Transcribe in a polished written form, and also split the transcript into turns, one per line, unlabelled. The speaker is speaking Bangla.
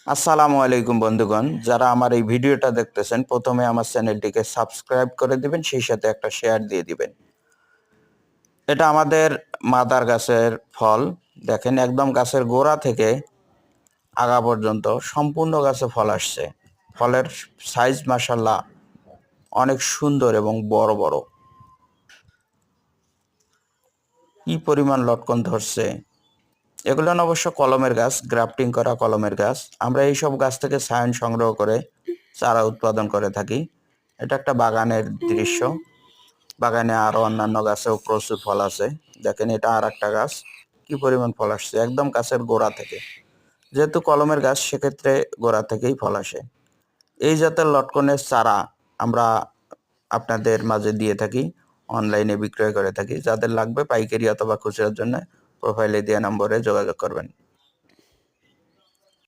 আসসালামু আলাইকুম বন্ধুগণ, যারা আমার এই ভিডিওটা দেখতেছেন প্রথমে আমার চ্যানেলটিকে সাবস্ক্রাইব করে দিবেন, সেই সাথে একটা শেয়ার দিয়ে দিবেন। এটা আমাদের মাদার গাছের ফল। দেখেন একদম গাছের গোড়া থেকে আগা পর্যন্ত সম্পূর্ণ গাছে ফল আসছে। ফলের সাইজ মাশাআল্লাহ অনেক সুন্দর এবং বড় বড়। কি পরিমাণ লটকন ধরছে! এগুলো না অবশ্য কলমের গাছ, গ্রাফটিং করা কলমের গাছ। আমরা এইসব গাছ থেকে সায়ন সংগ্রহ করে চারা উৎপাদন করে থাকি। এটা একটা বাগানের দৃশ্য। বাগানে আরো অন্যান্য গাছেও প্রচুর ফল আছে। দেখেন এটা আর একটা গাছ, কি পরিমাণ ফল আসছে একদম গাছের গোড়া থেকে। যেহেতু কলমের গাছ, সেক্ষেত্রে গোড়া থেকেই ফল আসে। এই জাতের লটকনের চারা আমরা আপনাদের মাঝে দিয়ে থাকি, অনলাইনে বিক্রয় করে থাকি। যাদের লাগবে পাইকারি অথবা খুচরার জন্য প্রোফাইলে দেওয়া নম্বরে যোগাযোগ করবেন।